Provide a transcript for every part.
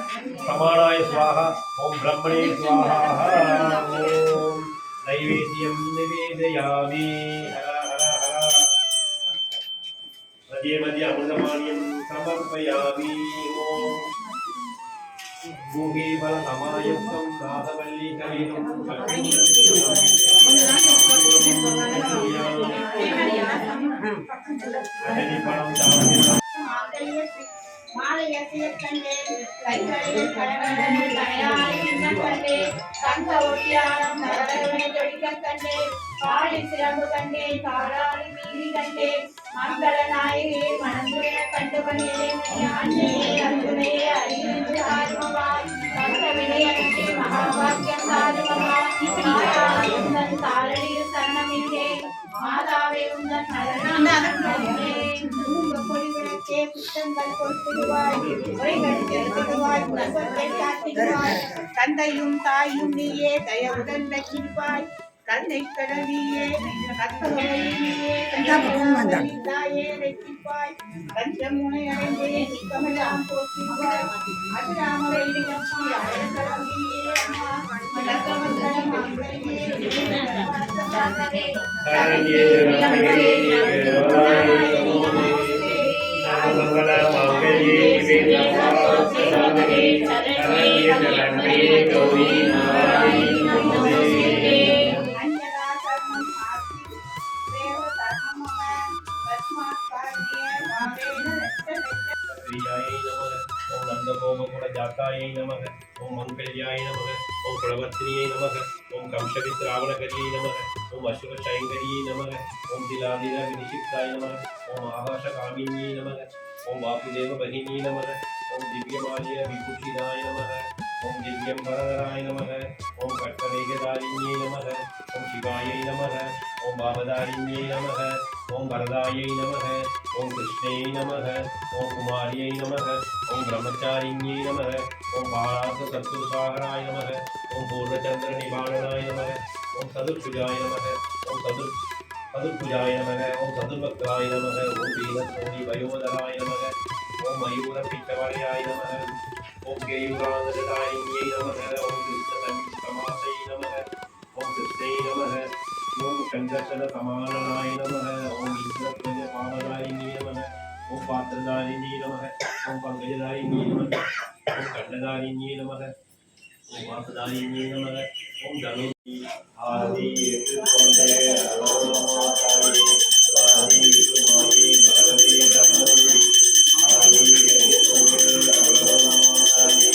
समानाय स्वाहा ओम ब्रह्मणे स्वाहा ओम नैवेद्यं निवेदयामि हर हर हर मध्ये मध्ये अमृतपानीयं समर्पयामि ओम भूगे बल समायुक्तं नाथवल्लीकरीतं மாலையசியக்கண்டே கைகளில் கணவனின் கணையாய் கண்டே கந்த ஒட்டியாரம் நரகமே ஜொலிக்க கண்டே காளி சிறம்பு கண்டே காளாளி மீறி கண்டே மங்கள நாயகே மனங்குடைய கண்டுபணியே ஆண்டே அன்புடைய அறிந்து ஆத்மவாய் கந்த வினயனே மகாபாக்கியம் சாதுமகா மாதாவே உந்தன் காலடியில் சரணமிட்டே மாதாவே உந்தன் நலனானே பொழிவிளக்கே புத்தங்கள் கொடுத்திடுவாய் உரைகள் தெரிவிடுவாய் உலகத்தை காட்டிடுவாய் தந்தையும் தாயும் நீயே தயவுடன் ரட்சிப்பாய் கண்ணை கடலியே கற்பகவல்லியே தாயே ரட்சிப்பாய் பஞ்சமுனை அடைந்தே நிக்கமெல்லாம் போற்றிடுவாய் அதிராமலை நிகழ்ச்சி அழகரவியே அம்மா மலக்கமங்கலம் அங்கரையே जाताय नमः ओम मंगल्याय नमः ओम प्रणवत्रिये नमः ओम कंशवित्रावणकर्ये नमः ओम अश्वशयंकर्ये नमः ओम दिलादिला विनिषिक्ताय नमः ओम आकाशकामिन्ये नमः ओम वासुदेव बहिनी नमः ओम दिव्यमाल्य विभूषिताय नमः ओम दिव्यंबरधराय नमः ओम कट्टरेखधारिण्ये नमः ओम शिवाय नमः ओम भावधारिण्ये नमः ओम वरदाय नमः ओम कृष्णे नमः ओम कुमार्यै नमः ओम ब्रह्मचारिण्ये नमः ओम भारात सत्सुसाहराय नमः ओम पूर्णचंद्र निवारणाय नमः ओम सदुर्भुजाय नमः ओम सदुर्भुजाय नमः ओम सदुर्भक्ताय नमः ओम दीनसोनि वयोधराय नमः ओम मयूर पिच्चवर्याय नमः ओम केयूरानदायिन्ये नमः ओम कृष्णसमासै नमः ओम कृष्णे नमः ओम चंद्रचल समाननाय नमः ओम इंद्रध्वज पावनायिन्ये नमः ओम पात्रधारिण्ये नमः ओम पंकजधारिण्ये नमः ओम खंडधारिण्ये नमः ओम वासधारिण्ये नमः ओम धनुर्धि आदि त्रिपुंडे अलोमाताये स्वामी कुमारी भगवती धनुर्धि आदि त्रिपुंडे अलोमाताये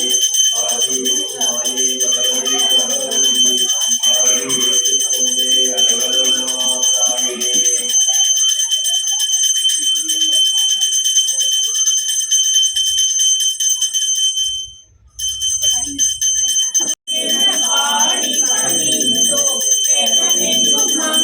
आदि कुमारी भगवती धनुर्धि आदि त्रिपुंडे अलोमाताये Mama.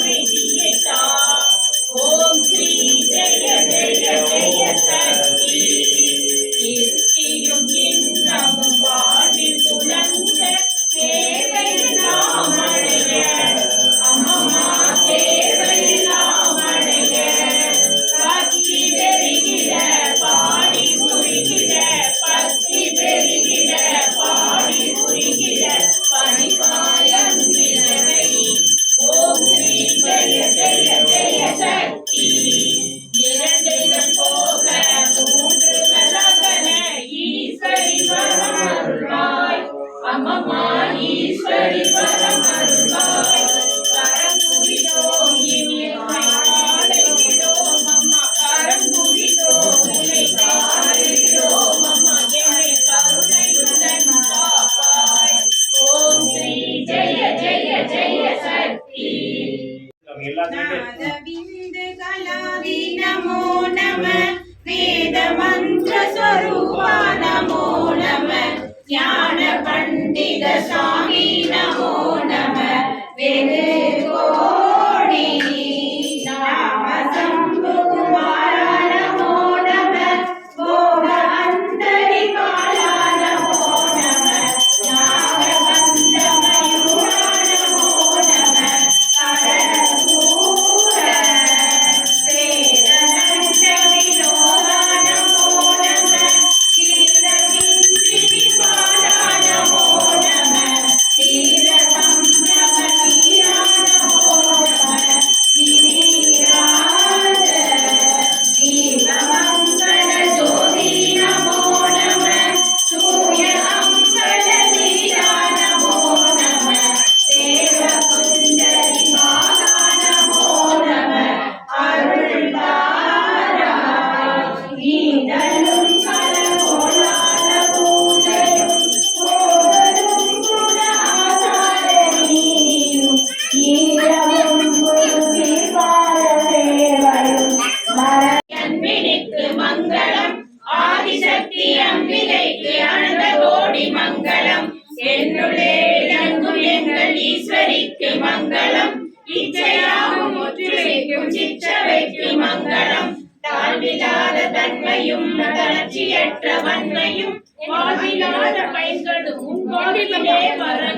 ஈஸ்வரிக்கு மங்களம் இச்சையாகும் முற்றுகைக்கும் சிற்றவைக்கு மங்களம் தாழ்வில்லாத தன்மையும் தளர்ச்சியற்ற வன்மையும் வாழ்வில்லாத பைகளும் கோடிலே வர